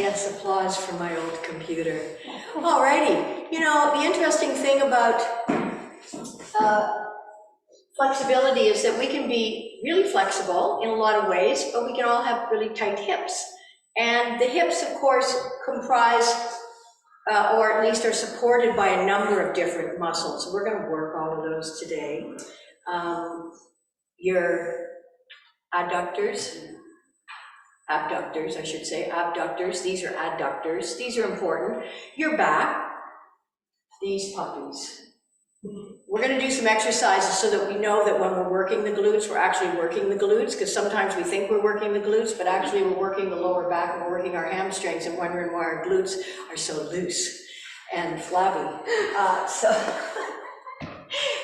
yes, applause from my old computer. Alrighty, you know, the interesting thing about flexibility is that we can be really flexible in a lot of ways, but we can all have really tight hips. And the hips, of course, comprise, or at least are supported by a number of different muscles. So we're going to work all of those today. Your adductors, I should say, abductors, these are adductors, these are important. Your back, these puppies. We're going to do some exercises so that we know that when we're working the glutes, we're actually working the glutes, because sometimes we think we're working the glutes, but actually we're working the lower back and we're working our hamstrings and wondering why our glutes are so loose and flabby.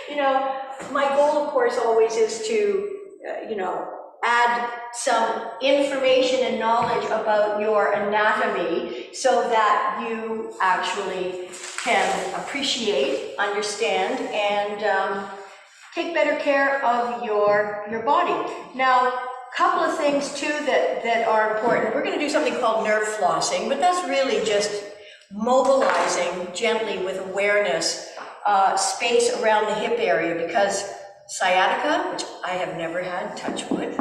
You know, my goal, of course, always is to, add some information and knowledge about your anatomy so that you actually can appreciate, understand, and take better care of your body. Now, a couple of things too that are important. We're going to do something called nerve flossing, but that's really just mobilizing gently with awareness space around the hip area, because sciatica, which I have never had, touch wood,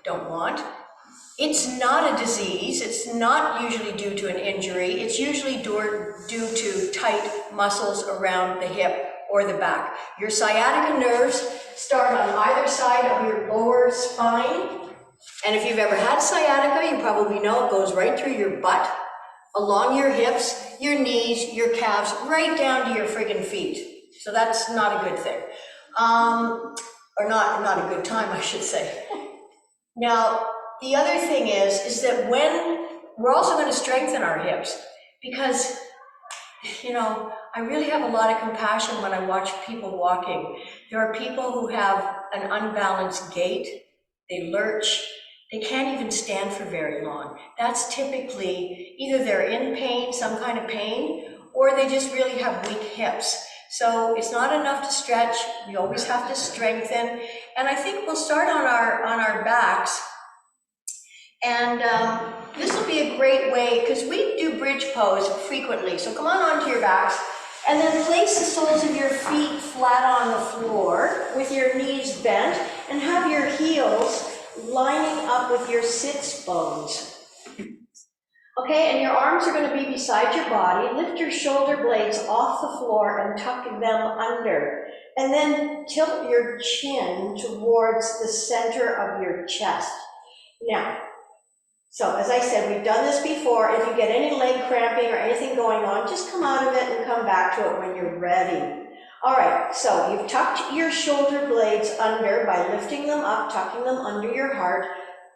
don't want. It's not a disease. It's not usually due to an injury. It's usually due to tight muscles around the hip or the back. Your sciatica nerves start on either side of your lower spine. And if you've ever had sciatica, you probably know it goes right through your butt, along your hips, your knees, your calves, right down to your friggin' feet. So that's not a good thing. Or not a good time, I should say. Now, the other thing is that when we're also going to strengthen our hips, because, I really have a lot of compassion when I watch people walking. There are people who have an unbalanced gait, they lurch, they can't even stand for very long. That's typically either they're in pain, some kind of pain, or they just really have weak hips. So it's not enough to stretch, we always have to strengthen. And I think we'll start on our backs. And this will be a great way, because we do bridge pose frequently. So come on onto your backs, and then place the soles of your feet flat on the floor with your knees bent, and have your heels lining up with your sits bones. Okay, and your arms are going to be beside your body. Lift your shoulder blades off the floor and tuck them under. And then tilt your chin towards the center of your chest. Now, so as I said, we've done this before. If you get any leg cramping or anything going on, just come out of it and come back to it when you're ready. All right, so you've tucked your shoulder blades under by lifting them up, tucking them under your heart.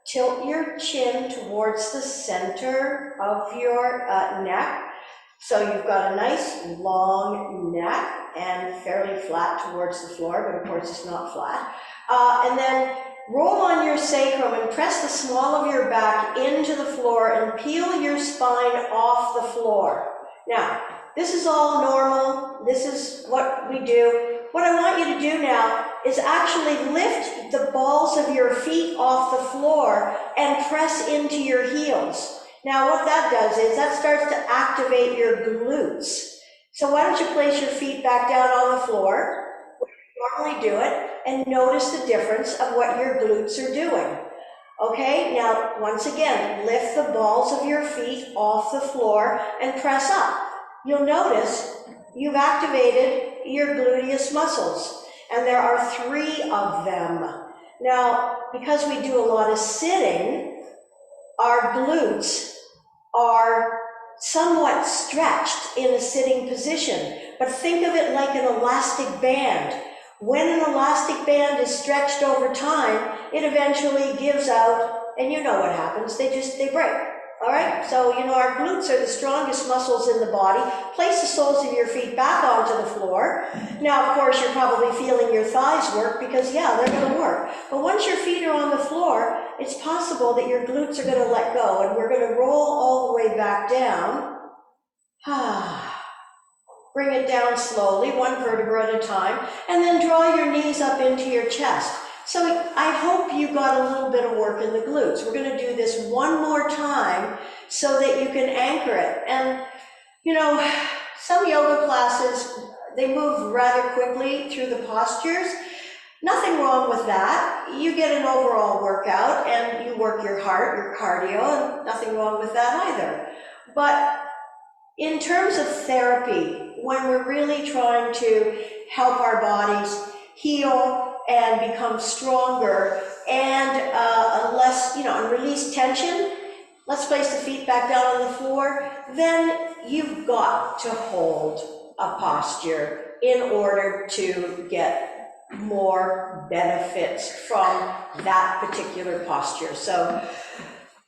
Tilt your chin towards the center of your neck. So you've got a nice long neck and fairly flat towards the floor, but of course it's not flat. And then roll on your sacrum and press the small of your back into the floor and peel your spine off the floor. Now, this is all normal. This is what we do. What I want you to do now is actually lift the balls of your feet off the floor and press into your heels. Now what that does is that starts to activate your glutes. So why don't you place your feet back down on the floor, where you normally do it, and notice the difference of what your glutes are doing. Okay, now once again, lift the balls of your feet off the floor and press up. You'll notice you've activated your gluteus muscles, and there are 3 of them. Now, because we do a lot of sitting, our glutes are somewhat stretched in a sitting position, but think of it like an elastic band. When an elastic band is stretched over time, it eventually gives out, and you know what happens, they break. All right, so our glutes are the strongest muscles in the body. Place the soles of your feet back onto the floor. Now, of course, you're probably feeling your thighs work because, yeah, they're going to work. But once your feet are on the floor, it's possible that your glutes are going to let go, and we're going to roll all the way back down. Bring it down slowly, 1 vertebra at a time, and then draw your knees up into your chest. So I hope you got a little bit of work in the glutes. We're going to do this one more time so that you can anchor it. And, you know, some yoga classes, they move rather quickly through the postures. Nothing wrong with that. You get an overall workout and you work your heart, your cardio, and nothing wrong with that either. But in terms of therapy, when we're really trying to help our bodies heal and become stronger and less, and release tension, let's place the feet back down on the floor, then you've got to hold a posture in order to get more benefits from that particular posture. So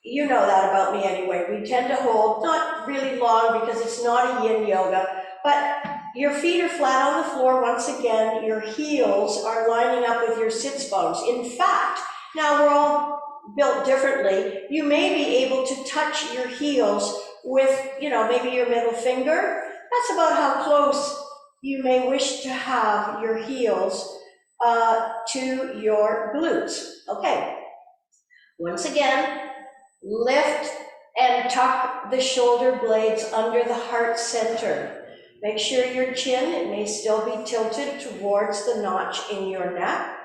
you know that about me anyway. We tend to hold, not really long because it's not a yin yoga, but your feet are flat on the floor once again. Your heels are lining up with your sits bones. In fact, now we're all built differently. You may be able to touch your heels with, maybe your middle finger. That's about how close you may wish to have your heels to your glutes. Okay, once again, lift and tuck the shoulder blades under the heart center. Make sure your chin, it may still be tilted towards the notch in your neck.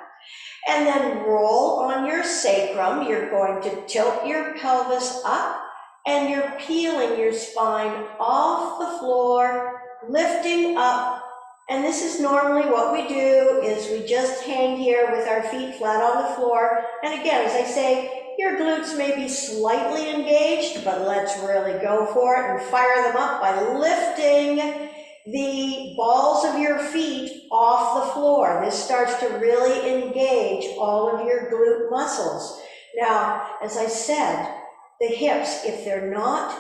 And then roll on your sacrum. You're going to tilt your pelvis up and you're peeling your spine off the floor, lifting up. And this is normally what we do, is we just hang here with our feet flat on the floor. And again, as I say, your glutes may be slightly engaged, but let's really go for it and fire them up by lifting the balls of your feet off the floor. This starts to really engage all of your glute muscles. Now, as I said, the hips, if they're not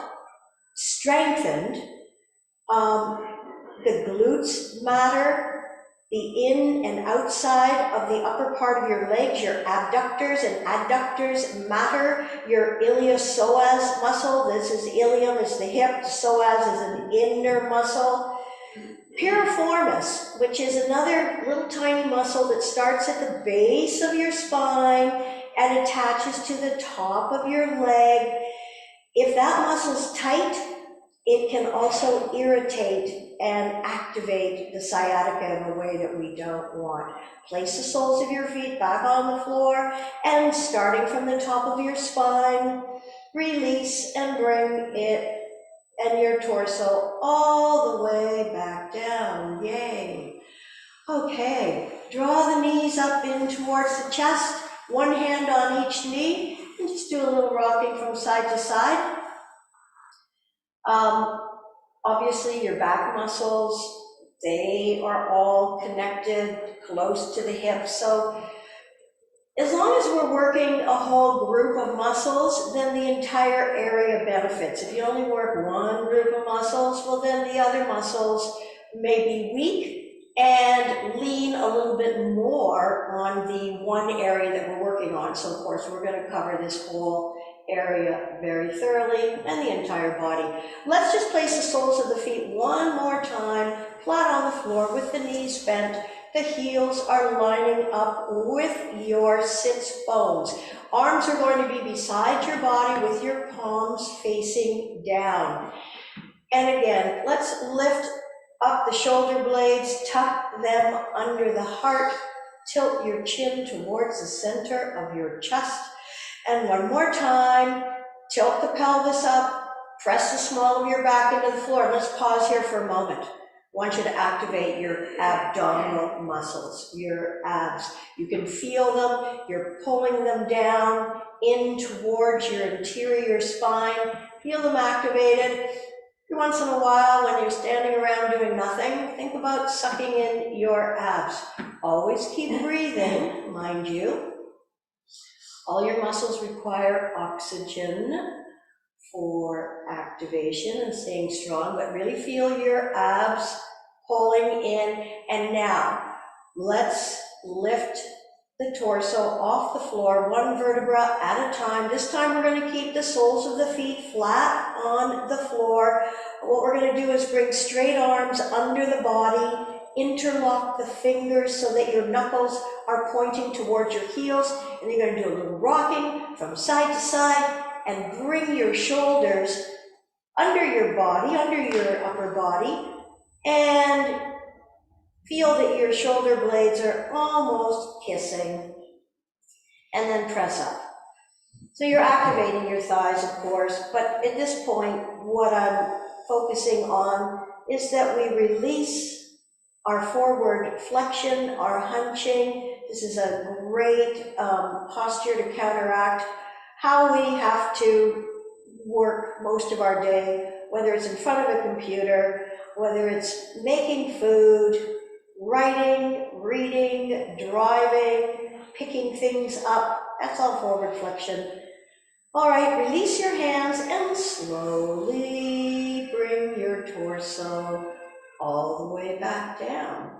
strengthened, the glutes matter, the in and outside of the upper part of your legs, your abductors and adductors matter, your iliopsoas muscle, this is ilium, is the hip, psoas is an inner muscle. Piriformis, which is another little tiny muscle that starts at the base of your spine and attaches to the top of your leg. If that muscle's tight, it can also irritate and activate the sciatica in a way that we don't want. Place the soles of your feet back on the floor and starting from the top of your spine, release and bring it and your torso all the way back down. Yay. Okay, draw the knees up in towards the chest, one hand on each knee, and just do a little rocking from side to side. Obviously your back muscles, they are all connected close to the hips. So as long as we're working a whole group of muscles, then the entire area benefits. If you only work one group of muscles, well then the other muscles may be weak and lean a little bit more on the one area that we're working on. So of course we're going to cover this whole area very thoroughly and the entire body. Let's just place the soles of the feet one more time, flat on the floor with the knees bent. The heels are lining up with your sits bones. Arms are going to be beside your body with your palms facing down. And again, let's lift up the shoulder blades, tuck them under the heart, tilt your chin towards the center of your chest. And one more time, tilt the pelvis up, press the small of your back into the floor. Let's pause here for a moment. I want you to activate your abdominal muscles, your abs. You can feel them, you're pulling them down in towards your interior spine. Feel them activated. Every once in a while, when you're standing around doing nothing, think about sucking in your abs. Always keep breathing, mind you. All your muscles require oxygen for activation and staying strong, but really feel your abs pulling in. And now, let's lift the torso off the floor, one vertebra at a time. This time we're going to keep the soles of the feet flat on the floor. What we're going to do is bring straight arms under the body, interlock the fingers so that your knuckles are pointing towards your heels, and you're going to do a little rocking from side to side, and bring your shoulders under your body, under your upper body, and feel that your shoulder blades are almost kissing, and then press up. So you're activating your thighs, of course, but at this point, what I'm focusing on is that we release our forward flexion, our hunching. This is a great posture to counteract how we have to work most of our day, whether it's in front of a computer, whether it's making food, writing, reading, driving, picking things up. That's all forward flexion. All right, release your hands and slowly bring your torso all the way back down.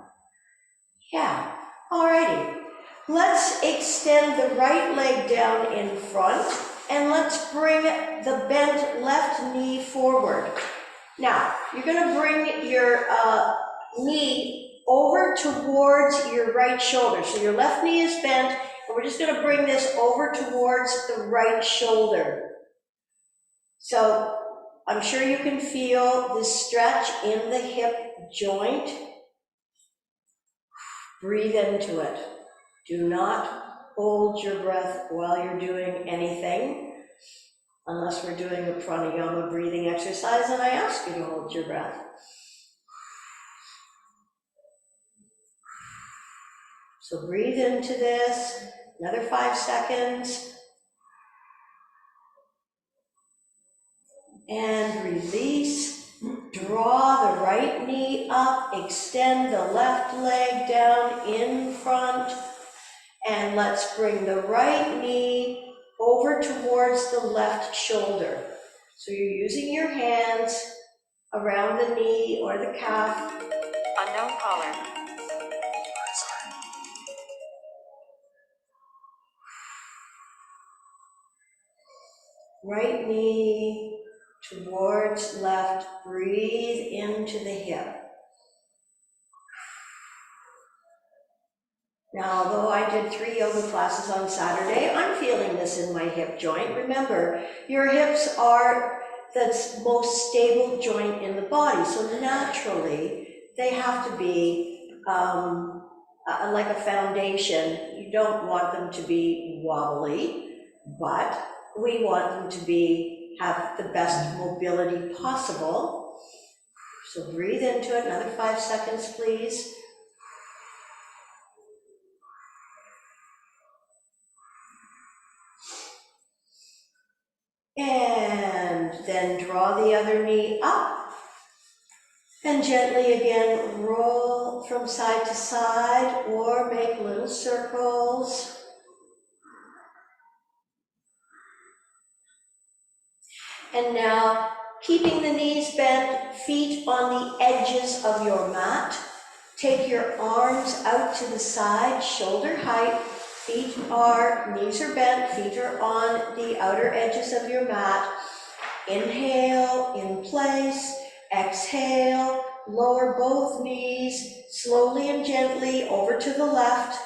Yeah, all righty. Let's extend the right leg down in front, and let's bring the bent left knee forward. Now, you're gonna bring your knee over towards your right shoulder. So your left knee is bent, and we're just gonna bring this over towards the right shoulder. So I'm sure you can feel this stretch in the hip joint. Breathe into it. Do not hold your breath while you're doing anything, unless we're doing a pranayama breathing exercise and I ask you to hold your breath. So breathe into this, another 5 seconds. And release. Draw the right knee up, extend the left leg down in front, and let's bring the right knee over towards the left shoulder. So you're using your hands around the knee or the calf. Unknown caller. Right knee towards left, breathe into the hip. Now, although I did 3 yoga classes on Saturday, I'm feeling this in my hip joint. Remember, your hips are the most stable joint in the body, so naturally, they have to be like a foundation. You don't want them to be wobbly, but we want them to have the best mobility possible. So breathe into it, another 5 seconds, please. And then draw the other knee up, and gently again roll from side to side or make little circles. And now, keeping the knees bent, feet on the edges of your mat. Take your arms out to the side, shoulder height. Knees are bent, feet are on the outer edges of your mat. Inhale, in place. Exhale, lower both knees, slowly and gently over to the left,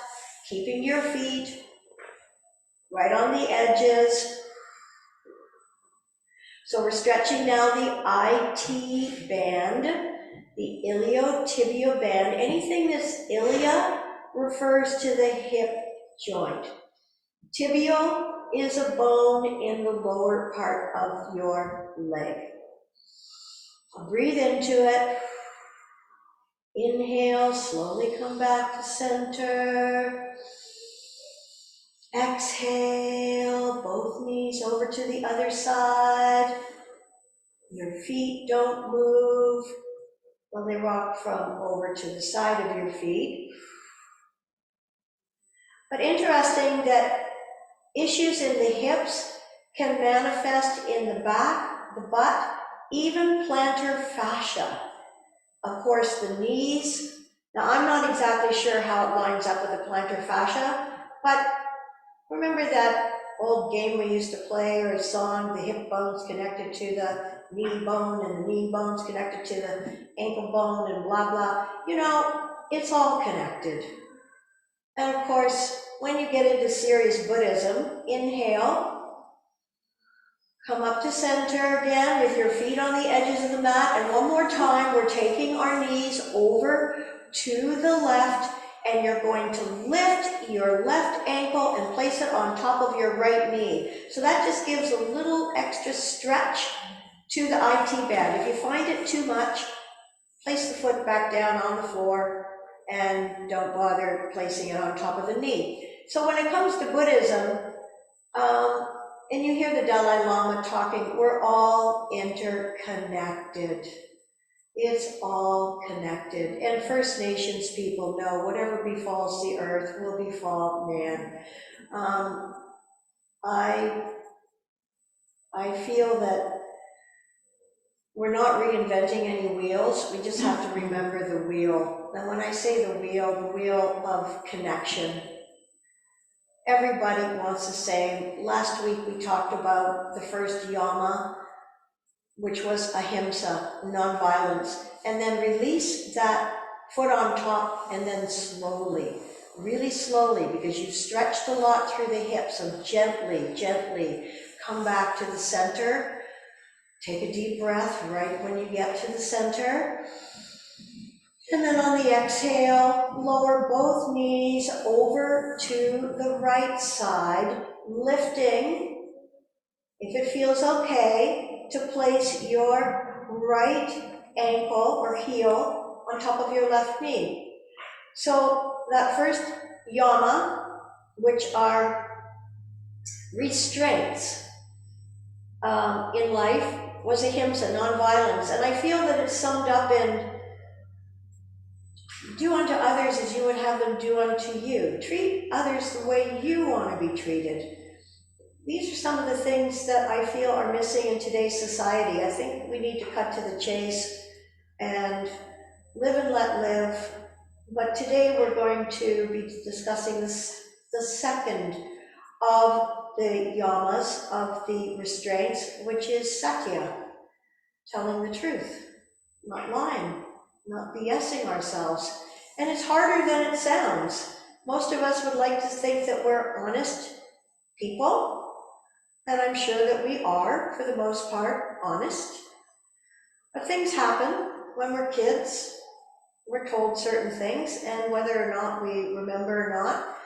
keeping your feet right on the edges. So we're stretching now the IT band, the iliotibial band. Anything that's ilia refers to the hip joint. Tibial is a bone in the lower part of your leg. So breathe into it. Inhale, slowly come back to center. Exhale, both knees over to the other side. Your feet don't move. Well, they rock from over to the side of your feet. But interesting that issues in the hips can manifest in the back, the butt, even plantar fascia. Of course, the knees. Now, I'm not exactly sure how it lines up with the plantar fascia, but remember that old game we used to play or a song, the hip bone's connected to the knee bone and the knee bone's connected to the ankle bone and blah, blah. You know, it's all connected. And of course, when you get into serious Buddhism, inhale, Come up to center again with your feet on the edges of the mat. And one more time, we're taking our knees over to the left, and you're going to lift your left ankle and place it on top of your right knee. So that just gives a little extra stretch to the IT band. If you find it too much, place the foot back down on the floor and don't bother placing it on top of the knee. So when it comes to Buddhism, and you hear the Dalai Lama talking, we're all interconnected. It's all connected. And First Nations people know whatever befalls the earth will befall man. I feel that we're not reinventing any wheels. We just have to remember the wheel. And when I say the wheel of connection. Everybody wants the same. Last week we talked about the first yama, which was ahimsa, nonviolence, and then release that foot on top and then slowly, really slowly, because you've stretched a lot through the hips, so gently, gently come back to the center. Take a deep breath right when you get to the center. And then on the exhale, lower both knees over to the right side, lifting, if it feels okay, to place your right ankle or heel on top of your left knee. So that first yama, which are restraints in life, was ahimsa, nonviolence. And I feel that it's summed up in do unto others as you would have them do unto you. Treat others the way you want to be treated. These are some of the things that I feel are missing in today's society. I think we need to cut to the chase and live and let live. But today we're going to be discussing the second of the yamas, of the restraints, which is satya, telling the truth, not lying, not BSing ourselves. And it's harder than it sounds. Most of us would like to think that we're honest people, and I'm sure that we are, for the most part, honest. But things happen when we're kids. We're told certain things, and whether or not we remember or not,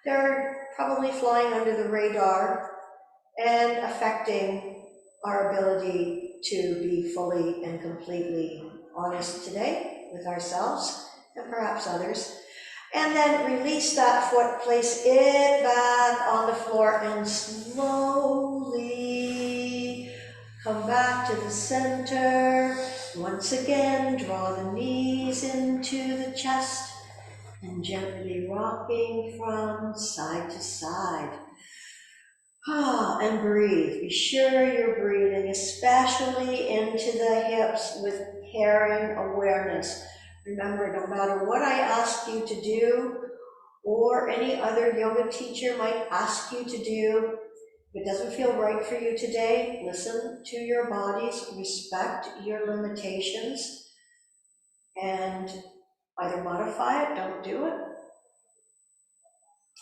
they're probably flying under the radar and affecting our ability to be fully and completely honest today with ourselves and perhaps others. And then release that foot, place it back on the floor, and slowly come back to the center. Once again, draw the knees into the chest and gently rocking from side to side. And breathe. Be sure you're breathing, especially into the hips with caring awareness. Remember, no matter what I ask you to do, or any other yoga teacher might ask you to do, if it doesn't feel right for you today, listen to your bodies, respect your limitations, and either modify it, don't do it.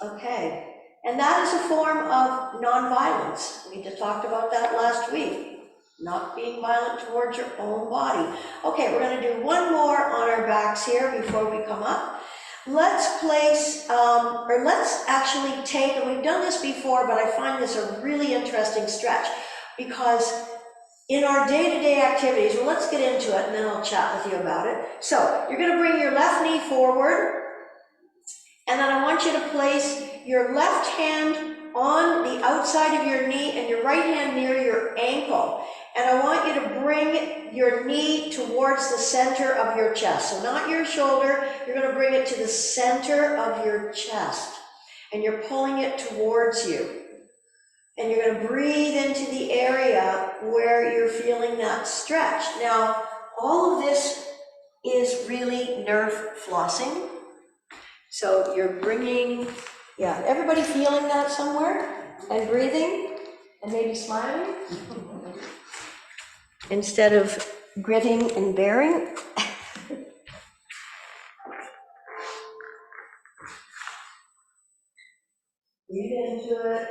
Okay. And that is a form of nonviolence. We just talked about that last week. Not being violent towards your own body. Okay, we're going to do one more on our backs here before we come up. Let's place, let's actually take, and we've done this before, but I find this a really interesting stretch because in our day-to-day activities, well, let's get into it and then I'll chat with you about it. So you're going to bring your left knee forward, and then I want you to place your left hand on the outside of your knee and your right hand near your ankle. And I want you to bring your knee towards the center of your chest. So not your shoulder, you're going to bring it to the center of your chest. And you're pulling it towards you. And you're going to breathe into the area where you're feeling that stretch. Now, all of this is really nerve flossing. So you're bringing, everybody feeling that somewhere? And breathing? And maybe smiling? Instead of gritting and bearing. Breathe into it.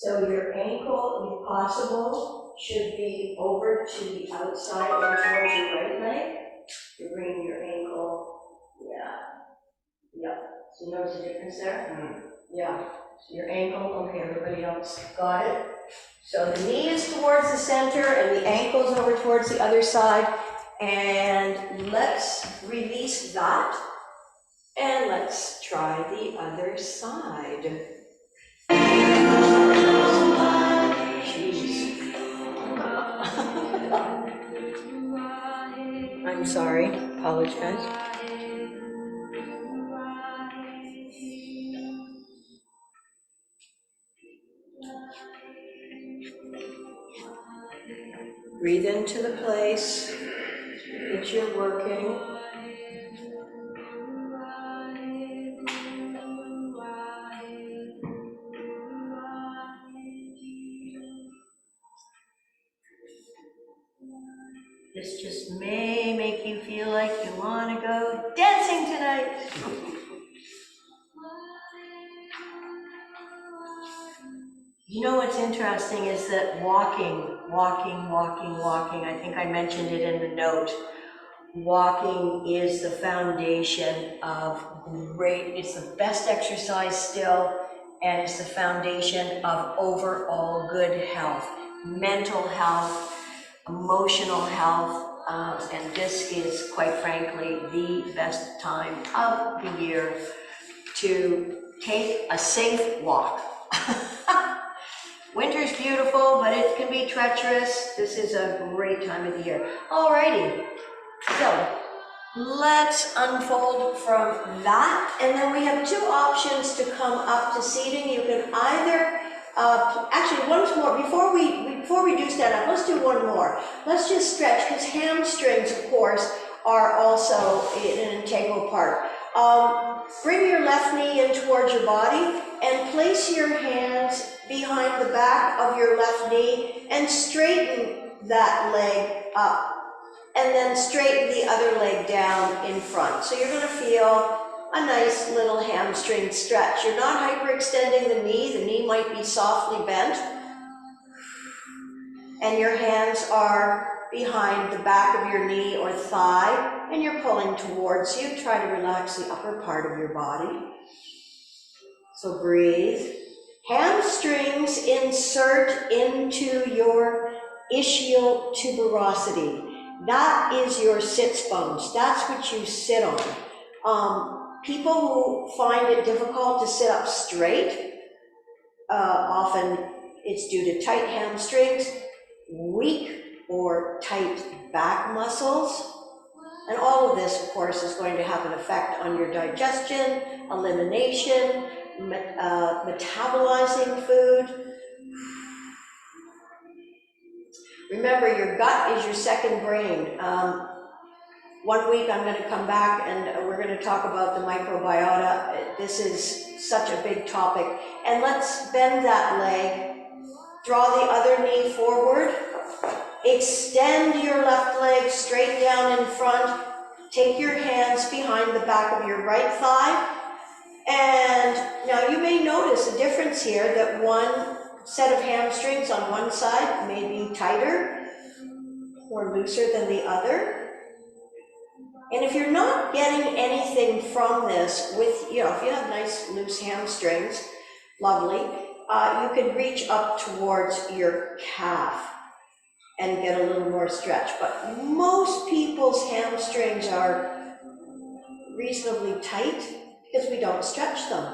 So your ankle, if possible, should be over to the outside or towards your right leg. You're bringing your ankle, yeah. So you notice the difference there? Yeah. So your ankle, okay, everybody else got it? So the knee is towards the center and the ankle's over towards the other side. And let's release that. And let's try the other side. Jeez. I'm sorry, apologize. Breathe into the place that you're working. This just may make you feel like you want to go dancing tonight. You know what's interesting is that walking, I think I mentioned it in the note. Walking is the foundation of it's the best exercise still, and it's the foundation of overall good health, mental health, emotional health, and this is, quite frankly, the best time of the year to take a safe walk. Winter's beautiful, but it can be treacherous. This is a great time of the year. Alrighty, so let's unfold from that, and then we have two options to come up to seating. You can either, actually once more, before we do stand up, let's do one more. Let's just stretch, because hamstrings, of course, are also an integral part. Bring your left knee in towards your body and place your hands behind the back of your left knee and straighten that leg up. And then straighten the other leg down in front. So you're gonna feel a nice little hamstring stretch. You're not hyperextending the knee might be softly bent. And your hands are behind the back of your knee or thigh, and you're pulling towards you. Try to relax the upper part of your body. So breathe. Hamstrings insert into your ischial tuberosity. That is your sits bones. That's what you sit on. People who find it difficult to sit up straight, often it's due to tight hamstrings, weak or tight back muscles. And all of this, of course, is going to have an effect on your digestion, elimination, metabolizing food. Remember, your gut is your second brain. One week I'm going to come back and we're going to talk about the microbiota. This is such a big topic. And let's bend that leg. Draw the other knee forward. Extend your left leg straight down in front. Take your hands behind the back of your right thigh. And now you may notice a difference here, that one set of hamstrings on one side may be tighter or looser than the other. And if you're not getting anything from this with, if you have nice loose hamstrings, lovely, you can reach up towards your calf and get a little more stretch. But most people's hamstrings are reasonably tight because we don't stretch them.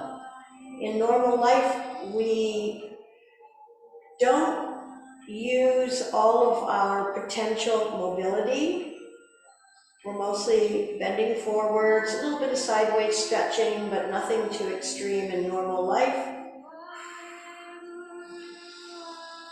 In normal life, we don't use all of our potential mobility. We're mostly bending forwards, a little bit of sideways stretching, but nothing too extreme in normal life.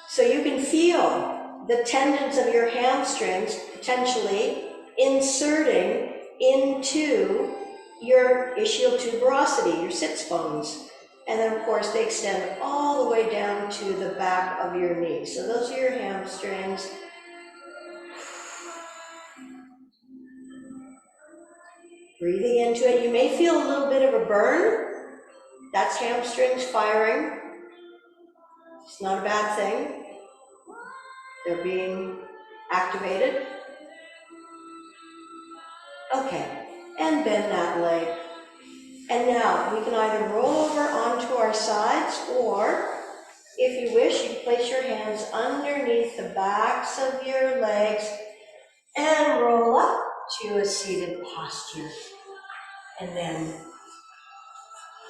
So you can feel the tendons of your hamstrings potentially inserting into your ischial tuberosity, your sits bones. And then of course they extend all the way down to the back of your knee. So those are your hamstrings. Breathing into it, you may feel a little bit of a burn. That's hamstrings firing. It's not a bad thing. They're being activated. Okay, and bend that leg. And now we can either roll over onto our sides, or if you wish, you place your hands underneath the backs of your legs and roll up to a seated posture. And then,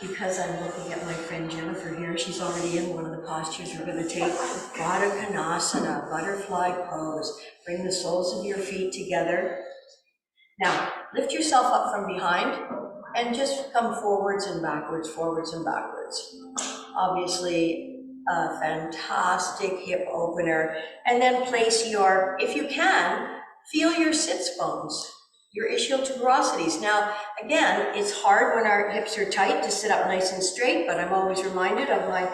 because I'm looking at my friend Jennifer here, she's already in one of the postures we're going to take. Baddha Konasana, butterfly pose. Bring the soles of your feet together. Now, lift yourself up from behind and just come forwards and backwards, forwards and backwards. Obviously, a fantastic hip opener. And then place your, if you can, feel your sits bones, your ischial tuberosities. Now, again, it's hard when our hips are tight to sit up nice and straight, but I'm always reminded of my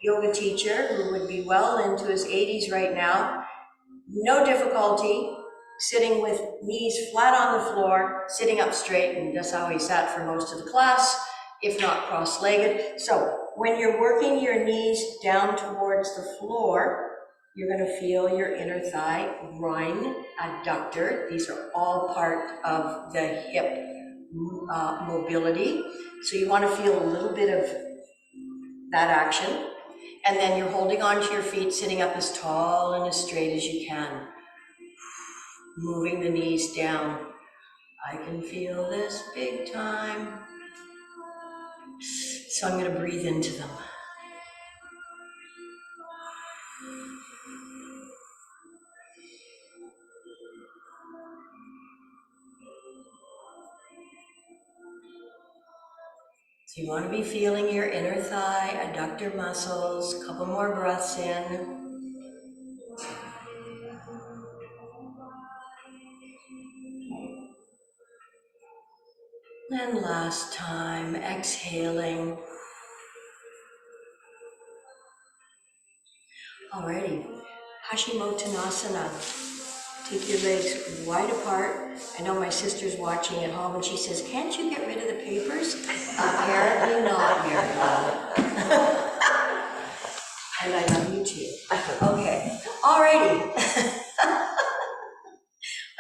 yoga teacher, who would be well into his 80s right now. No difficulty sitting with knees flat on the floor, sitting up straight, and that's how he sat for most of the class, if not cross-legged. So when you're working your knees down towards the floor, you're going to feel your inner thigh, groin, adductor. These are all part of the hip mobility. So you want to feel a little bit of that action. And then you're holding onto your feet, sitting up as tall and as straight as you can. Moving the knees down. I can feel this big time. So I'm going to breathe into them. So you want to be feeling your inner thigh, adductor muscles. Couple more breaths in. And last time, exhaling. Alrighty, Hashimotonasana. Take your legs wide apart. I know my sister's watching at home and she says, "Can't you get rid of the papers?" Apparently not, Mary. And I love you too. Okay, alrighty.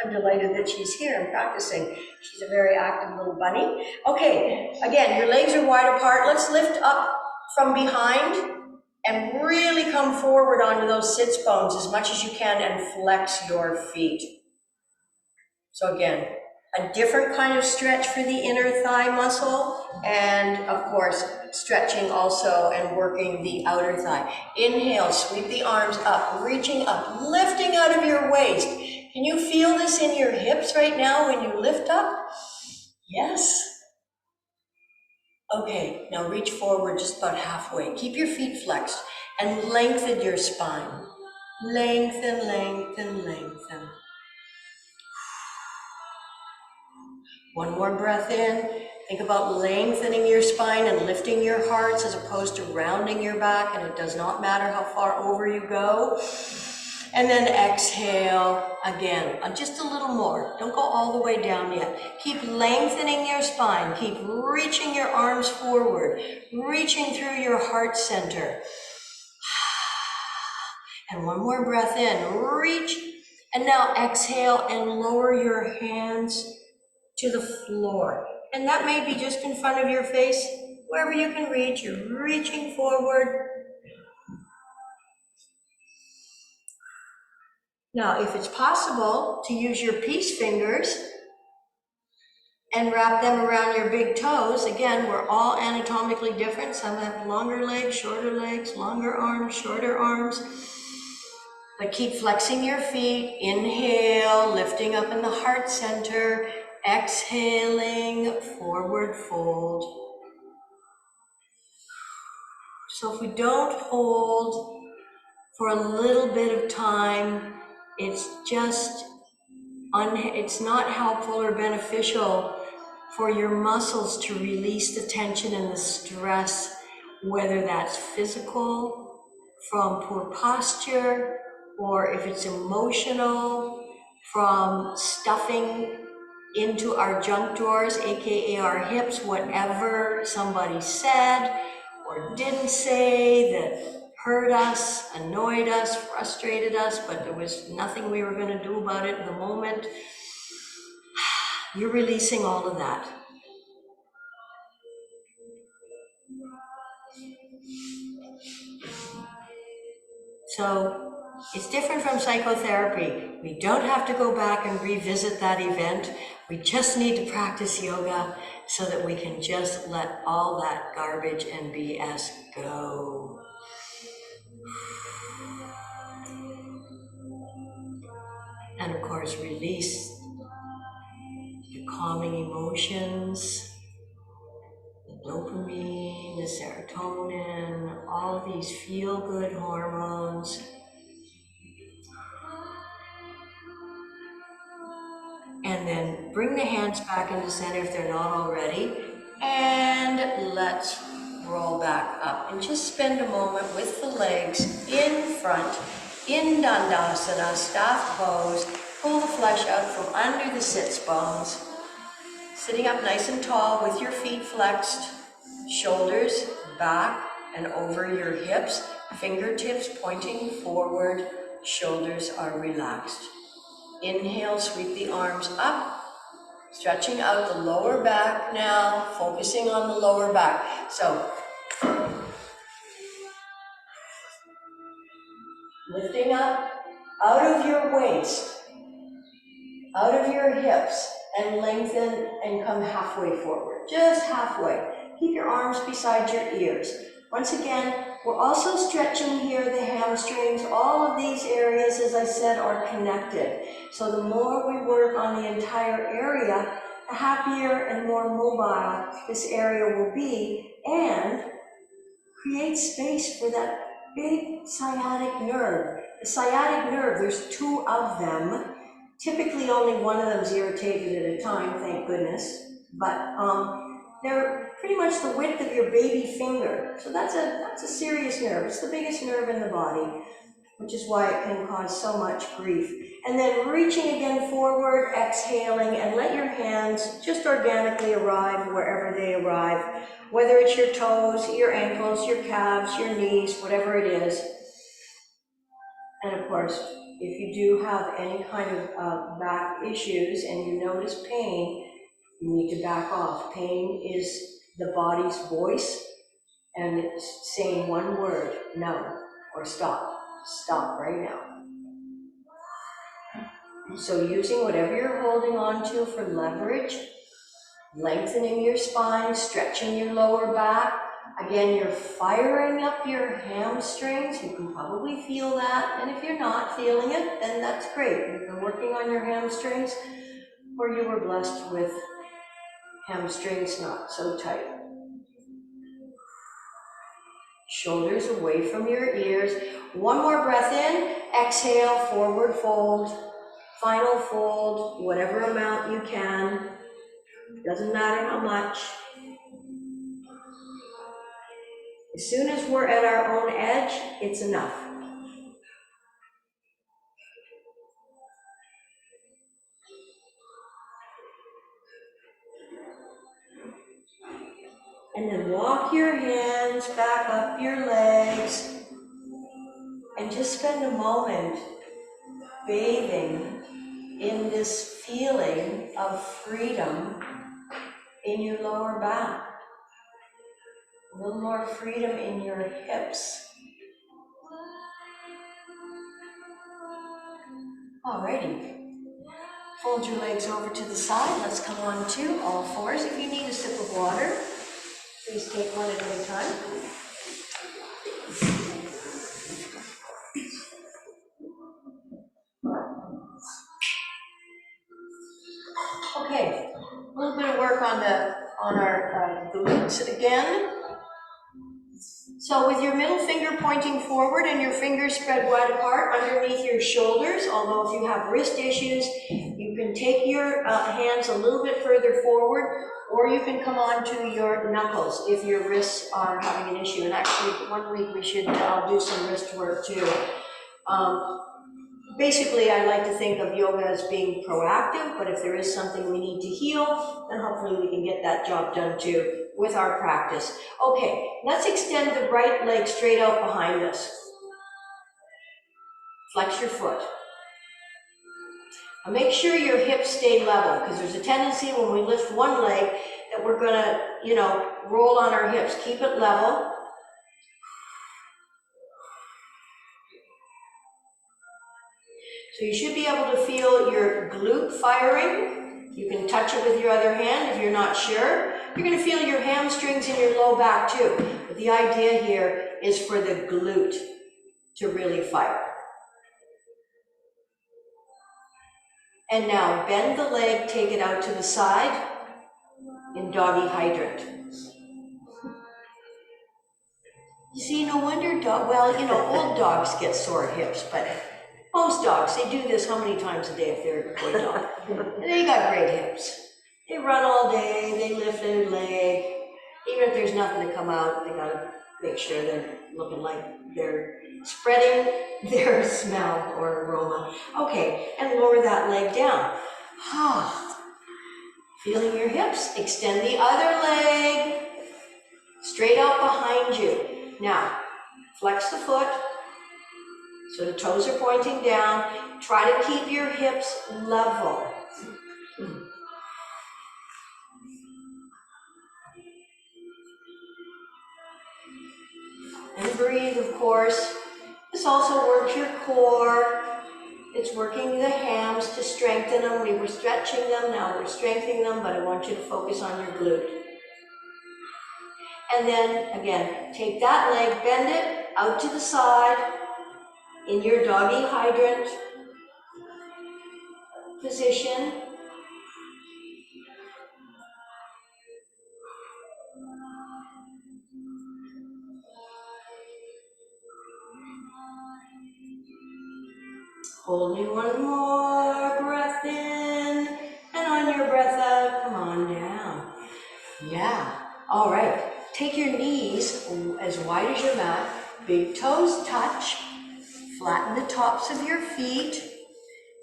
I'm delighted that she's here and practicing. She's a very active little bunny. Okay, again, your legs are wide apart. Let's lift up from behind and really come forward onto those sits bones as much as you can and flex your feet. So again, a different kind of stretch for the inner thigh muscle, and of course, stretching also and working the outer thigh. Inhale, sweep the arms up, reaching up, lifting out of your waist. Can you feel this in your hips right now when you lift up? Yes. Okay, now reach forward just about halfway. Keep your feet flexed and lengthen your spine. Lengthen, lengthen, lengthen. One more breath in. Think about lengthening your spine and lifting your hearts as opposed to rounding your back, and it does not matter how far over you go. And then exhale again, just a little more. Don't go all the way down yet. Keep lengthening your spine. Keep reaching your arms forward, reaching through your heart center. And one more breath in, reach. And now exhale and lower your hands to the floor. And that may be just in front of your face, wherever you can reach. You're reaching forward. Now, if it's possible to use your peace fingers and wrap them around your big toes, again, we're all anatomically different. Some have longer legs, longer arms, shorter arms. But keep flexing your feet. Inhale, lifting up in the heart center. Exhaling, forward fold. So if we don't hold for a little bit of time, it's just, it's not helpful or beneficial for your muscles to release the tension and the stress, whether that's physical, from poor posture, or if it's emotional, from stuffing into our junk drawers, aka our hips, whatever somebody said or didn't say that hurt us, annoyed us, frustrated us, but there was nothing we were going to do about it in the moment. You're releasing all of that. So it's different from psychotherapy. We don't have to go back and revisit that event. We just need to practice yoga so that we can just let all that garbage and BS go. And of course, release the calming emotions, the dopamine, the serotonin, all of these feel-good hormones. And then bring the hands back into center if they're not already. And let's roll back up. And just spend a moment with the legs in front, in Dandasana, staff pose. Pull the flesh out from under the sits bones. Sitting up nice and tall with your feet flexed. Shoulders back and over your hips. Fingertips pointing forward. Shoulders are relaxed. Inhale, sweep the arms up, stretching out the lower back now, focusing on the lower back. So, lifting up out of your waist, out of your hips, and lengthen and come halfway forward, just halfway. Keep your arms beside your ears. Once again, we're also stretching here the hamstrings. All of these areas, as I said, are connected. So the more we work on the entire area, the happier and more mobile this area will be, and create space for that big sciatic nerve. The sciatic nerve, there's two of them. Typically only one of them is irritated at a time, thank goodness. But they're pretty much the width of your baby finger. So that's a serious nerve. It's the biggest nerve in the body, which is why it can cause so much grief. And then reaching again forward, exhaling, and let your hands just organically arrive wherever they arrive, whether it's your toes, your ankles, your calves, your knees, whatever it is. And of course, if you do have any kind of back issues and you notice pain, you need to back off. Pain is the body's voice, and it's saying one word, no, or stop. Stop right now. So using whatever you're holding on to for leverage, lengthening your spine, stretching your lower back. Again, you're firing up your hamstrings. You can probably feel that. And if you're not feeling it, then that's great. You've been working on your hamstrings, or you were blessed with hamstrings not so tight. Shoulders away from your ears. One more breath in. Exhale, forward fold. Final fold, whatever amount you can. Doesn't matter how much. As soon as we're at our own edge, it's enough. And then walk your hands back up your legs and just spend a moment bathing in this feeling of freedom in your lower back. A little more freedom in your hips. Alrighty. Fold your legs over to the side. Let's come on to all fours. If you need a sip of water, please take one at a time. Okay, a little bit of work on our glutes again. So with your middle finger pointing forward and your fingers spread wide apart underneath your shoulders, although if you have wrist issues, you can take your hands a little bit further forward, or you can come on to your knuckles if your wrists are having an issue. And actually, one week we should do some wrist work too. Basically, I like to think of yoga as being proactive, but if there is something we need to heal, then hopefully we can get that job done too with our practice. Okay, let's extend the right leg straight out behind us. Flex your foot. Now make sure your hips stay level, because there's a tendency when we lift one leg that we're gonna, roll on our hips. Keep it level. So you should be able to feel your glute firing. You can touch it with your other hand if you're not sure. You're gonna feel your hamstrings and your low back too. But the idea here is for the glute to really fire. And now bend the leg, take it out to the side in doggy hydrant. You see, no wonder old dogs get sore hips, but most dogs, they do this how many times a day if they're a good dog? They got great hips. They run all day, they lift their leg. Even if there's nothing to come out, they gotta make sure they're looking like they're spreading their smell or aroma. Okay, and lower that leg down. Feeling your hips, extend the other leg straight out behind you. Now, flex the foot so the toes are pointing down. Try to keep your hips level. And breathe, of course. This also works your core. It's working the hams to strengthen them. We were stretching them, now we're strengthening them, but I want you to focus on your glute. And then, again, take that leg, bend it out to the side in your doggy hydrant position. Holding one more breath in, and on your breath out, come on down. Yeah, all right. Take your knees as wide as your mat, big toes touch, flatten the tops of your feet.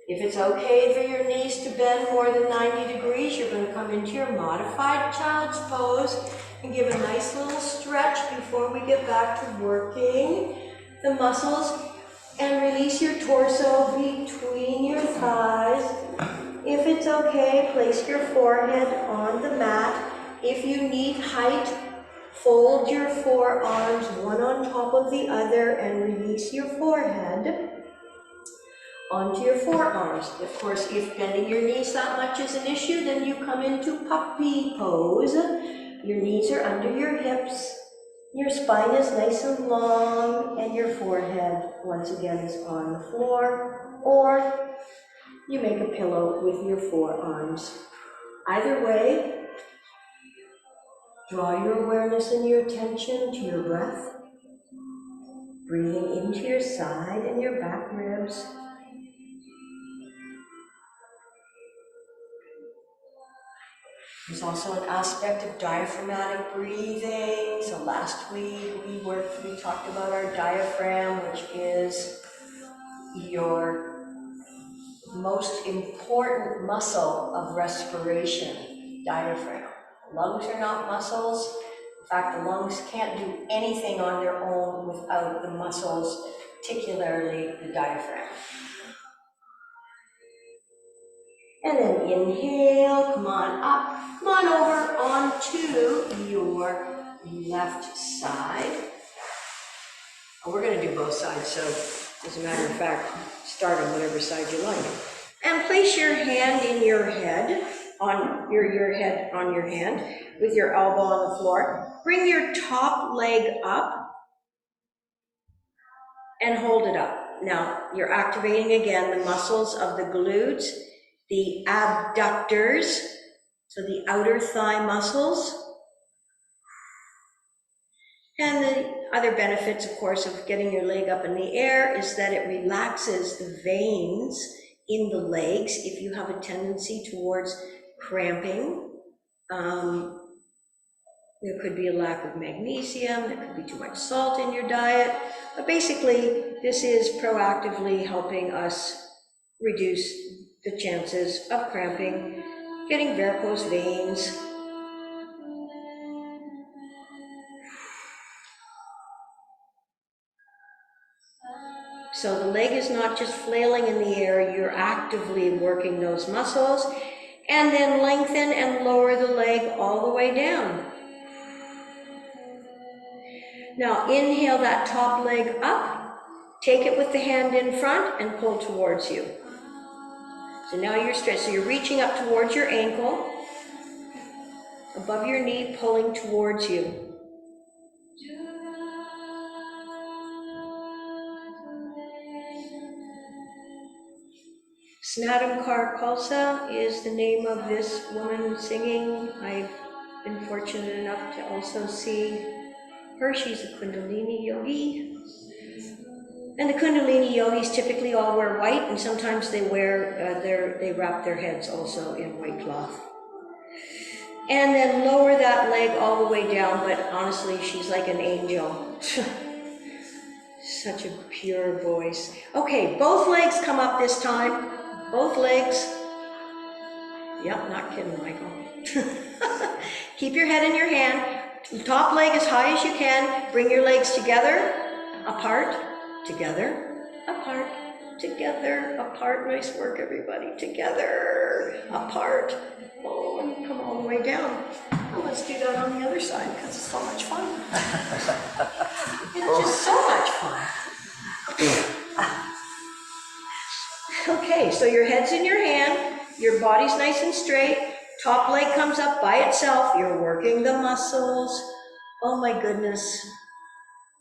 If it's okay for your knees to bend more than 90 degrees, you're going to come into your modified child's pose and give a nice little stretch before we get back to working the muscles. And release your torso between your thighs. If it's okay, place your forehead on the mat. If you need height, fold your forearms one on top of the other and release your forehead onto your forearms. Of course, if bending your knees that much is an issue, then you come into puppy pose. Your knees are under your hips. Your spine is nice and long, and your forehead, once again, is on the floor, or you make a pillow with your forearms. Either way, draw your awareness and your attention to your breath, breathing into your side and your back ribs. There's also an aspect of diaphragmatic breathing. So last week we talked about our diaphragm, which is your most important muscle of respiration, diaphragm. Lungs are not muscles. In fact, the lungs can't do anything on their own without the muscles, particularly the diaphragm. And then inhale, come on up, come on over onto your left side. And we're going to do both sides, so as a matter of fact, start on whatever side you like. And place your hand in your head, on your head on your hand, with your elbow on the floor. Bring your top leg up and hold it up. Now, you're activating again the muscles of the glutes, the adductors, so the outer thigh muscles. And the other benefits, of course, of getting your leg up in the air is that it relaxes the veins in the legs if you have a tendency towards cramping. There could be a lack of magnesium, there could be too much salt in your diet, but basically this is proactively helping us reduce the chances of cramping, getting varicose veins. So the leg is not just flailing in the air, you're actively working those muscles. And then lengthen and lower the leg all the way down. Now inhale that top leg up, take it with the hand in front and pull towards you. So now you're stretched, so you're reaching up towards your ankle, above your knee, pulling towards you. Snatam Karkalsa is the name of this woman singing. I've been fortunate enough to also see her. She's a Kundalini yogi. And the Kundalini yogis typically all wear white, and sometimes they they wrap their heads also in white cloth. And then lower that leg all the way down, but honestly, she's like an angel. Such a pure voice. Okay, both legs come up this time. Both legs. Yep, not kidding, Michael. Keep your head in your hand. Top leg as high as you can. Bring your legs together, apart, together, apart, together, apart. Nice work, everybody. Together, apart. Oh, and come all the way down. Well, let's do that on the other side because it's so much fun. It's just so much fun. Okay, so your head's in your hand, your body's nice and straight, top leg comes up by itself, you're working the muscles. Oh my goodness.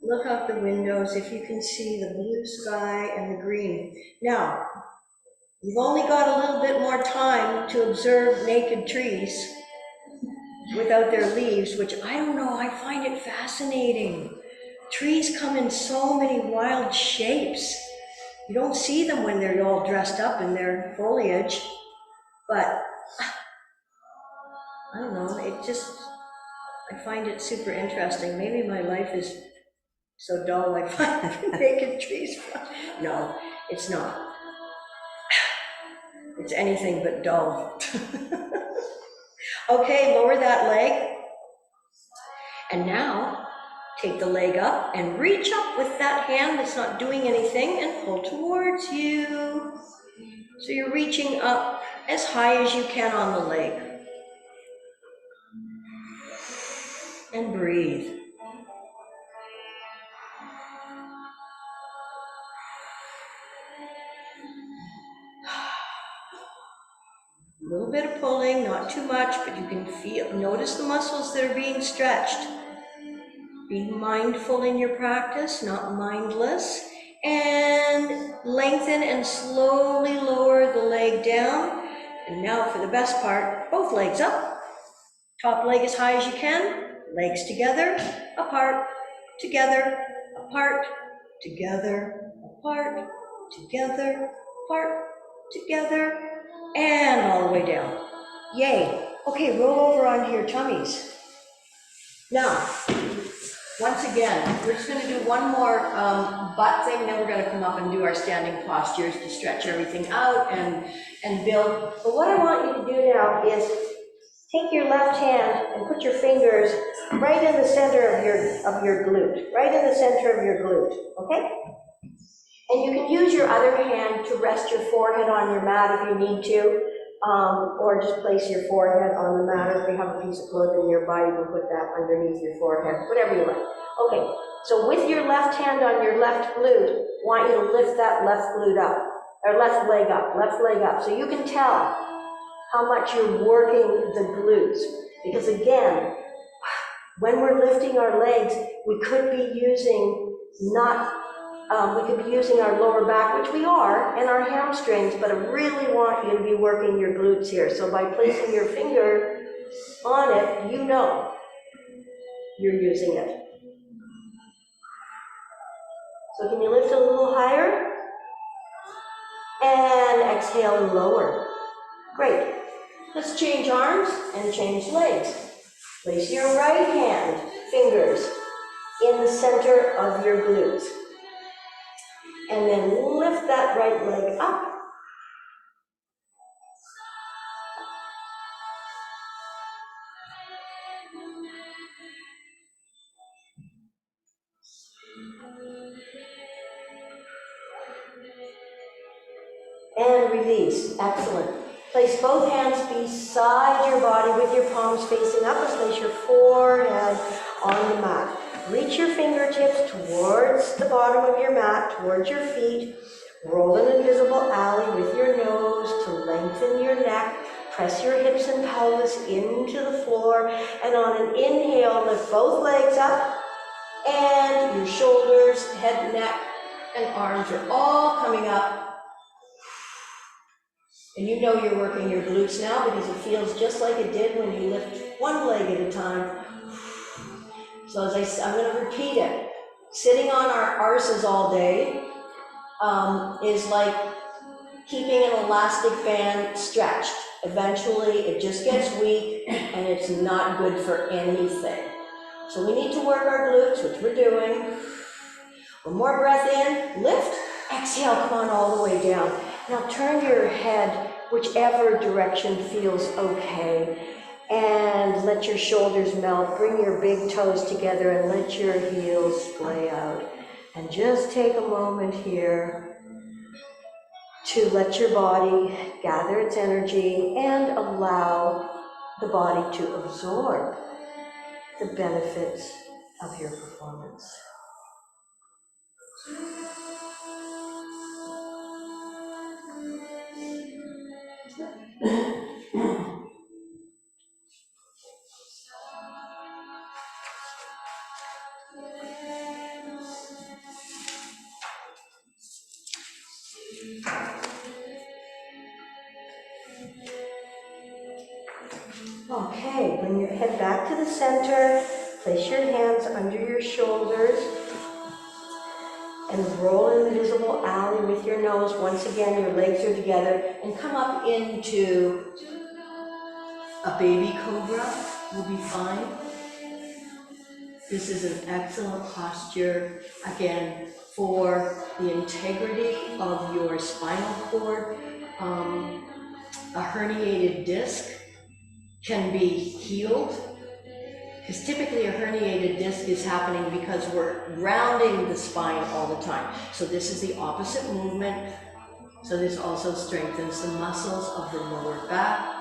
Look out the windows if you can see the blue sky and the green. Now, you've only got a little bit more time to observe naked trees without their leaves, which I don't know, I find it fascinating. Trees come in so many wild shapes. You don't see them when they're all dressed up in their foliage, but I don't know, I find it super interesting. Maybe my life is so dull I find naked trees fun. No, it's not. It's anything but dull. Okay, lower that leg. And now, take the leg up and reach up with that hand that's not doing anything and pull towards you. So you're reaching up as high as you can on the leg. And breathe. A little bit of pulling, not too much, but you can notice the muscles that are being stretched. Be mindful in your practice, not mindless. And lengthen and slowly lower the leg down. And now for the best part, both legs up. Top leg as high as you can, legs together, apart, together, apart, together, apart, together, apart, together, and all the way down. Yay. Okay, roll over onto your tummies. Now, once again, we're just going to do one more butt thing, then we're going to come up and do our standing postures to stretch everything out and build. But what I want you to do now is take your left hand and put your fingers right in the center of your glute, right in the center of your glute, okay? And you can use your other hand to rest your forehead on your mat if you need to, or just place your forehead on the mat. If you have a piece of clothing nearby, you can put that underneath your forehead, whatever you like. Okay, so with your left hand on your left glute, I want you to lift that left glute up, or left leg up, so you can tell how much you're working the glutes. Because again, when we're lifting our legs, we could be using our lower back, which we are, and our hamstrings, but I really want you to be working your glutes here. So by placing your finger on it, you know you're using it. So can you lift a little higher? And exhale and lower. Great. Let's change arms and change legs. Place your right hand fingers in the center of your glutes. And then lift that right leg up. And release. Excellent. Place both hands beside your body with your palms facing up and place your forehead on the mat. Reach your fingertips towards the bottom of your mat, towards your feet. Roll an invisible alley with your nose to lengthen your neck. Press your hips and pelvis into the floor. And on an inhale, lift both legs up. And your shoulders, head, neck, and arms are all coming up. And you know you're working your glutes now because it feels just like it did when you lift one leg at a time. So I'm going to repeat it. Sitting on our arses all day is like keeping an elastic band stretched. Eventually it just gets weak and it's not good for anything. So we need to work our glutes, which we're doing. One more breath in, lift, exhale, come on all the way down. Now turn your head whichever direction feels okay. And let your shoulders melt. Bring your big toes together and let your heels splay out. And just take a moment here to let your body gather its energy and allow the body to absorb the benefits of your performance. Okay, bring your head back to the center, place your hands under your shoulders, and roll an invisible alley with your nose. Once again, your legs are together, and come up into a baby cobra. Will be fine. This is an excellent posture, again, for the integrity of your spinal cord. A herniated disc can be healed, because typically a herniated disc is happening because we're rounding the spine all the time. So this is the opposite movement. So this also strengthens the muscles of the lower back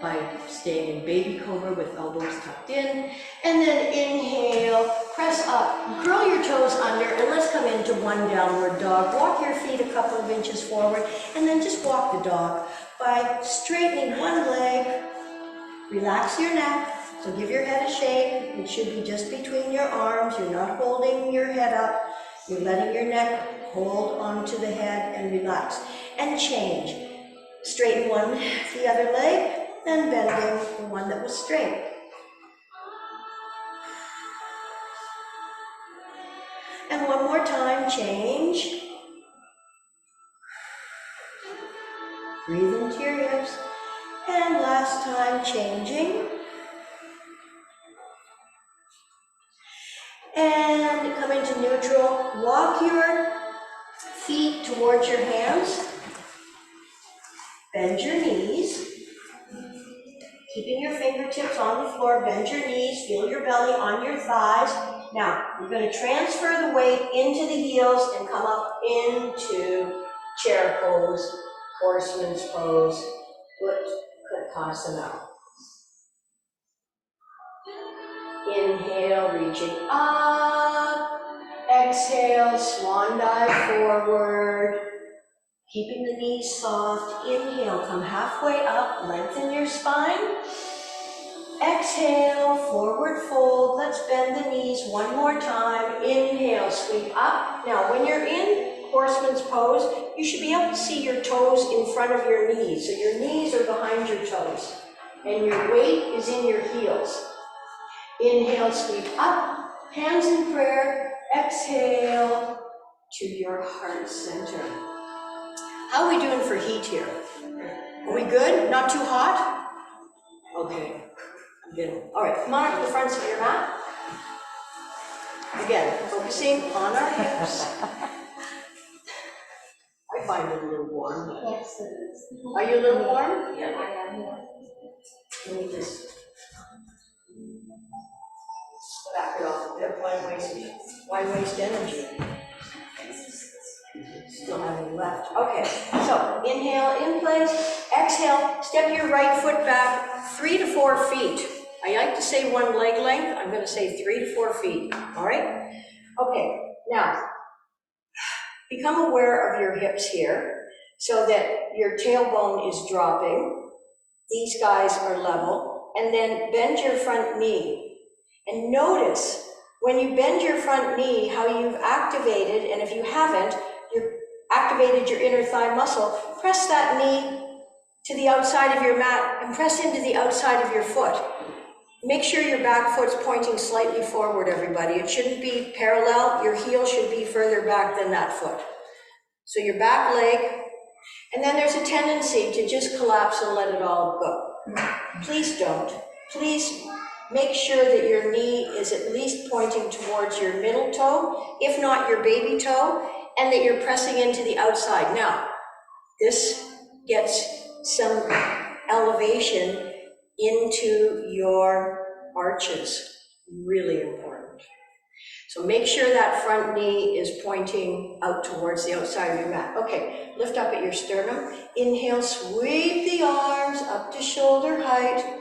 by staying in baby cobra with elbows tucked in. And then inhale, press up, curl your toes under, and let's come into one downward dog. Walk your feet a couple of inches forward, and then just walk the dog by straightening one leg. Relax your neck, so give your head a shake. It should be just between your arms. You're not holding your head up. You're letting your neck hold onto the head and relax. And change. Straighten the other leg, then bending the one that was straight. And one more time, change. Breathe into your hips. And last time, changing. And come into neutral. Walk your feet towards your hands. Bend your knees. Keeping your fingertips on the floor, bend your knees, feel your belly on your thighs. Now, you're going to transfer the weight into the heels and come up into chair pose, horseman's pose, Utkatasana. Inhale, reaching up. Exhale, swan dive forward. Keeping the knees soft. Inhale, come halfway up, lengthen your spine. Exhale, forward fold. Let's bend the knees one more time. Inhale, sweep up. Now, when you're in horseman's pose, you should be able to see your toes in front of your knees. So your knees are behind your toes, and your weight is in your heels. Inhale, sweep up, hands in prayer. Exhale to your heart center. How are we doing for heat here? Are we good? Not too hot? Okay. Good. All right, come on up to the fronts of your mat. Again, focusing on our hips. I find it a little warm. Yes, it is. Are you a little warm? Yeah, I am. Let me just back it off a bit. Why waste energy? still have any left. Okay, so inhale in place, exhale, step your right foot back 3 to 4 feet. I like to say one leg length, I'm gonna say 3 to 4 feet, all right? Okay, now, become aware of your hips here so that your tailbone is dropping. These guys are level, and then bend your front knee. And notice when you bend your front knee, how you've activated, and if you haven't, you've activated your inner thigh muscle. Press that knee to the outside of your mat and press into the outside of your foot. Make sure your back foot's pointing slightly forward, everybody. It shouldn't be parallel. Your heel should be further back than that foot. So your back leg, and then there's a tendency to just collapse and let it all go. Please don't. Please make sure that your knee is at least pointing towards your middle toe, if not your baby toe, and that you're pressing into the outside. Now, this gets some elevation into your arches. Really important. So make sure that front knee is pointing out towards the outside of your mat. Okay, lift up at your sternum. Inhale, sweep the arms up to shoulder height.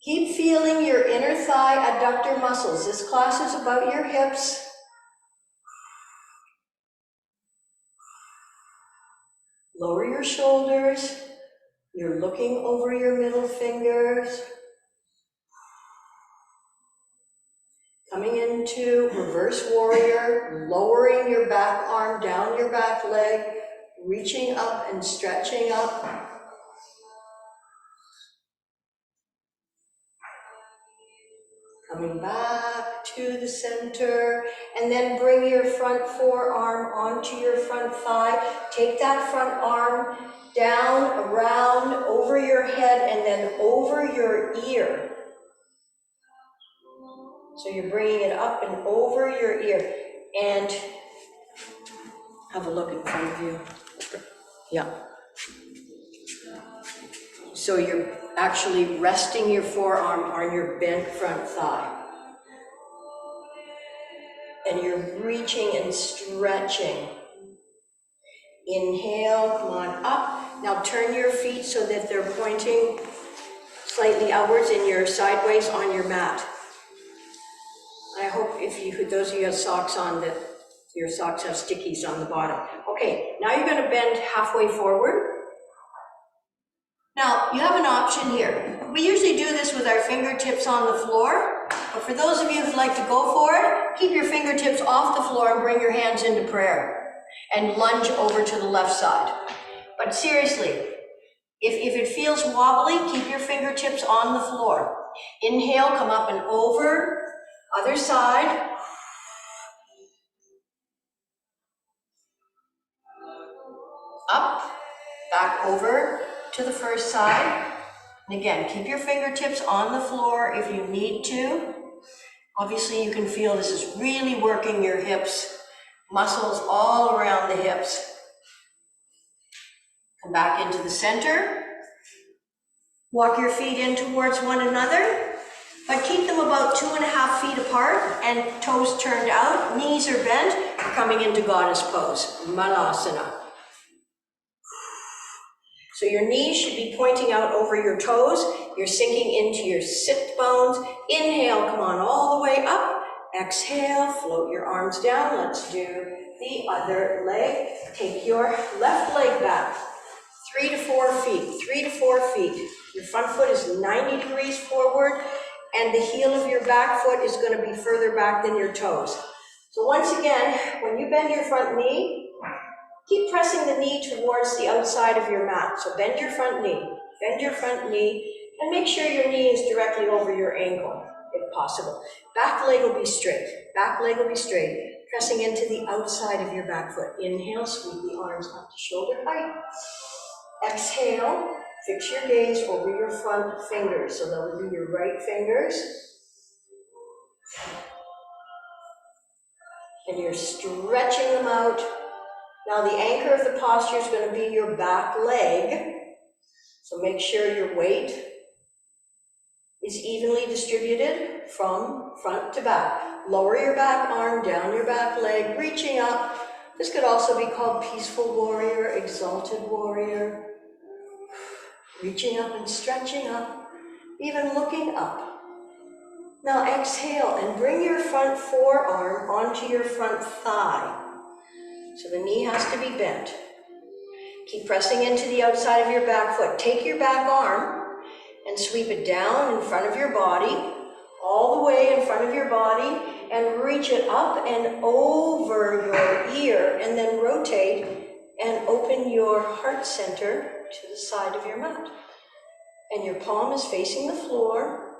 Keep feeling your inner thigh adductor muscles. This class is about your hips. Lower your shoulders. You're looking over your middle fingers. Coming into reverse warrior, lowering your back arm down your back leg, reaching up and stretching up. Coming back to the center, and then bring your front forearm onto your front thigh. Take that front arm down, around, over your head, and then over your ear. So you're bringing it up and over your ear. And have a look in front of you. Yeah. So you're actually resting your forearm on your bent front thigh. And you're reaching and stretching. Inhale, come on up. Now turn your feet so that they're pointing slightly outwards and you're sideways on your mat. I hope those of you who have socks on, that your socks have stickies on the bottom. Okay, now you're gonna bend halfway forward. Now, you have an option here. We usually do this with our fingertips on the floor, but for those of you who'd like to go for it, keep your fingertips off the floor and bring your hands into prayer and lunge over to the left side. But seriously, if it feels wobbly, keep your fingertips on the floor. Inhale, come up and over. Other side. Up, back over to the first side. And again, keep your fingertips on the floor if you need to. Obviously, you can feel this is really working your hips, muscles all around the hips. Come back into the center. Walk your feet in towards one another, but keep them about 2.5 feet apart and toes turned out, knees are bent. We're coming into goddess pose, Malasana. So your knees should be pointing out over your toes. You're sinking into your sit bones. Inhale, come on all the way up. Exhale, float your arms down. Let's do the other leg. Take your left leg back. 3 to 4 feet, 3 to 4 feet. Your front foot is 90 degrees forward, and the heel of your back foot is going to be further back than your toes. So once again, when you bend your front knee, keep pressing the knee towards the outside of your mat. So bend your front knee, and make sure your knee is directly over your ankle, if possible. Back leg will be straight, pressing into the outside of your back foot. Inhale, sweep the arms up to shoulder height. Exhale, fix your gaze over your front fingers. So that will be your right fingers. And you're stretching them out. Now the anchor of the posture is going to be your back leg. So make sure your weight is evenly distributed from front to back. Lower your back arm, down your back leg, reaching up, This could also be called peaceful warrior, exalted warrior. Reaching up and stretching up, even looking up. Now exhale and bring your front forearm onto your front thigh. So the knee has to be bent. Keep pressing into the outside of your back foot. Take your back arm and sweep it down in front of your body, all the way in front of your body, and reach it up and over your ear, and then rotate and open your heart center to the side of your mat. And your palm is facing the floor,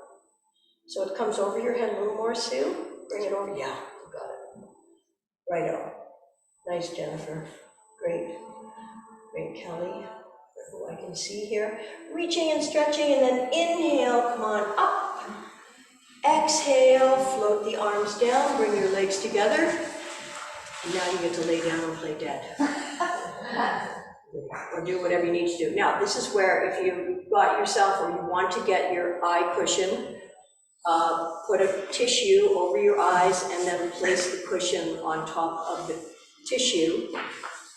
so it comes over your head a little more, Sue. Bring it over. Yeah, you got it. Right on. Nice, Jennifer. Great. Great, Kelly. Who I can see here. Reaching and stretching, and then inhale, come on up. Exhale, float the arms down, bring your legs together. And now you get to lay down and play dead. Or do whatever you need to do. Now, this is where if you got yourself or you want to get your eye cushion, put a tissue over your eyes and then place the cushion on top of the tissue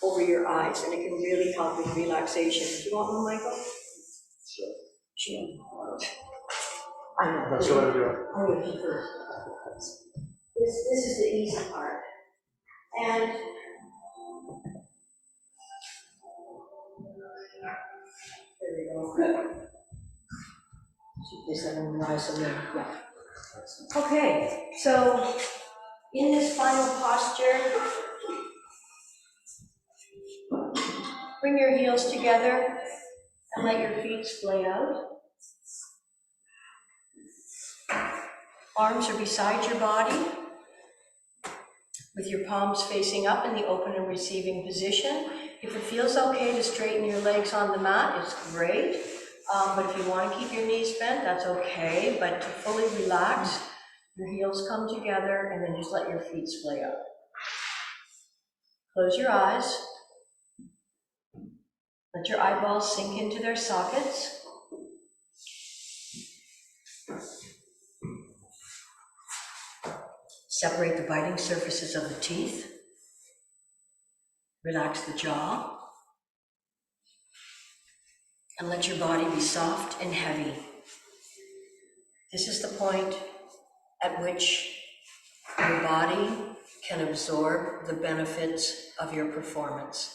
over your eyes, and it can really help with relaxation. Do you want one, Michael? Sure. I know. That's what I'm doing. I would prefer. This is the easy part. And there we go. Good. This one rise a little. Yeah. Okay, so in this final posture, bring your heels together and let your feet splay out. Arms are beside your body, with your palms facing up in the open and receiving position. If it feels okay to straighten your legs on the mat, it's great. But if you want to keep your knees bent, that's okay. But to fully relax, your heels come together and then just let your feet splay out. Close your eyes. Let your eyeballs sink into their sockets. Separate the biting surfaces of the teeth. Relax the jaw. And let your body be soft and heavy. This is the point at which your body can absorb the benefits of your performance.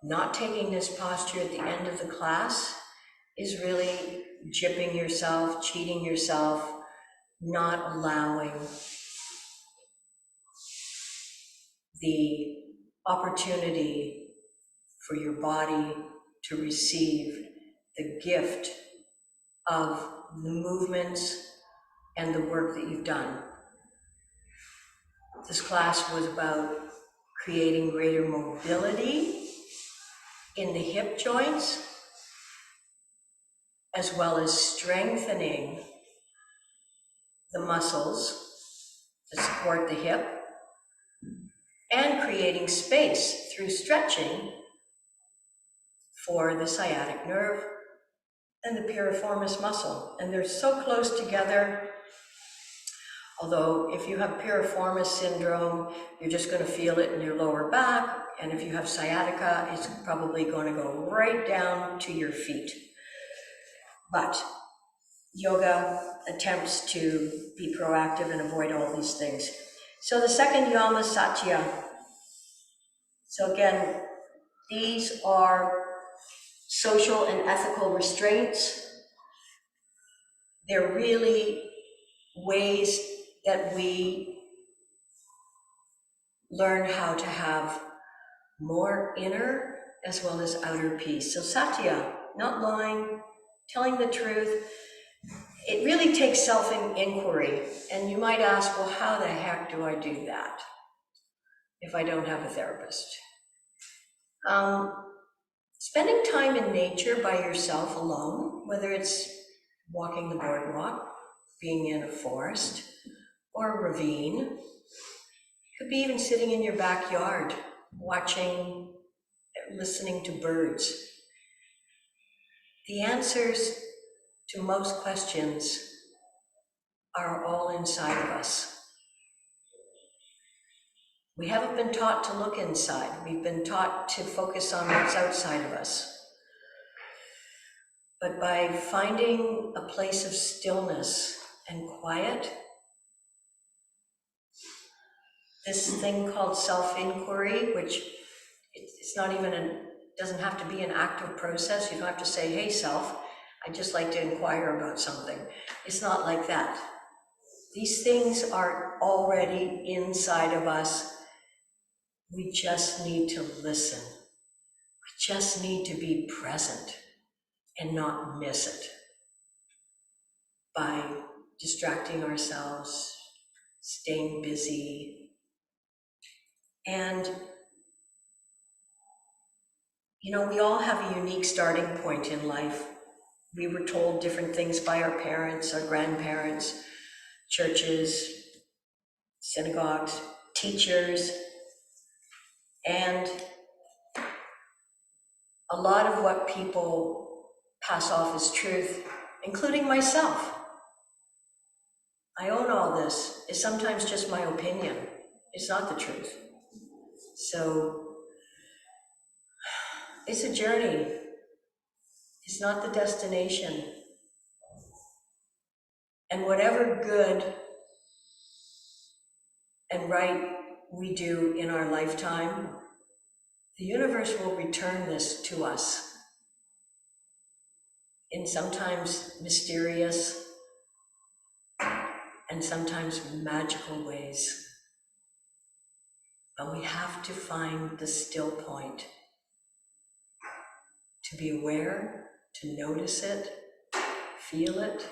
Not taking this posture at the end of the class is really gypping yourself, cheating yourself, not allowing the opportunity for your body to receive the gift of the movements and the work that you've done. This class was about creating greater mobility in the hip joints, as well as strengthening the muscles that support the hip, and creating space through stretching for the sciatic nerve and the piriformis muscle. And they're so close together. Although if you have piriformis syndrome, you're just going to feel it in your lower back. And if you have sciatica, it's probably going to go right down to your feet. But yoga attempts to be proactive and avoid all these things. So the second yama, satya. So again, these are social and ethical restraints. They're really ways that we learn how to have more inner as well as outer peace. So satya, not lying, telling the truth. It really takes self-inquiry. And you might ask, well, how the heck do I do that if I don't have a therapist? Spending time in nature by yourself alone, whether it's walking the boardwalk, being in a forest, or a ravine, could be even sitting in your backyard, watching, listening to birds. The answers to most questions are all inside of us. We haven't been taught to look inside. We've been taught to focus on what's outside of us. But by finding a place of stillness and quiet, this thing called self-inquiry, which it's not even doesn't have to be an active process. You don't have to say, hey, self, I'd just like to inquire about something. It's not like that. These things are already inside of us. We just need to listen. We just need to be present and not miss it by distracting ourselves, staying busy. And, you know, we all have a unique starting point in life. We were told different things by our parents, our grandparents, churches, synagogues, teachers, and a lot of what people pass off as truth, including myself. I own all this. It's sometimes just my opinion. It's not the truth. So it's a journey. It's not the destination. And whatever good and right we do in our lifetime, the universe will return this to us in sometimes mysterious and sometimes magical ways. But we have to find the still point, to be aware, to notice it, feel it,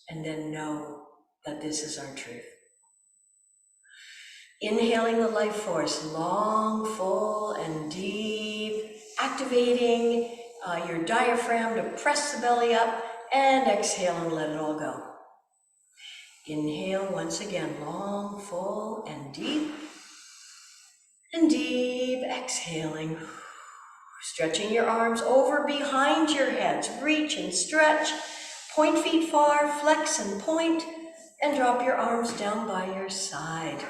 and then know that this is our truth. Inhaling the life force, long, full, and deep, activating your diaphragm to press the belly up, and exhale and let it all go. Inhale once again, long, full, and deep, exhaling. Stretching your arms over behind your heads, reach and stretch, point feet far, flex and point, and drop your arms down by your side.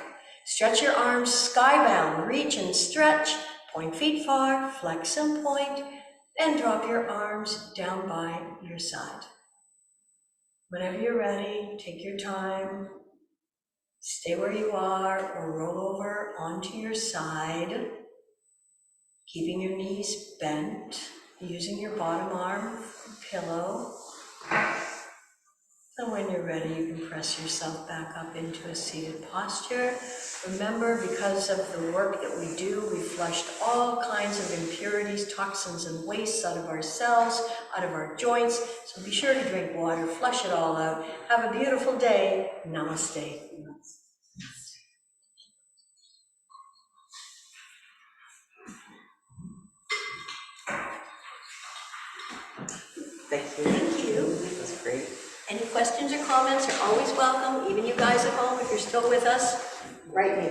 Stretch your arms skybound, reach and stretch, point feet far, flex and point, and drop your arms down by your side. Whenever you're ready, take your time. Stay where you are or roll over onto your side, keeping your knees bent, using your bottom arm for a pillow. And when you're ready, you can press yourself back up into a seated posture. Remember, because of the work that we do, we flushed all kinds of impurities, toxins, and wastes out of our cells, out of our joints. So be sure to drink water, flush it all out. Have a beautiful day. Namaste. Thank you. Thank you. That's great. Any questions or comments are always welcome, even you guys at home, if you're still with us, write me.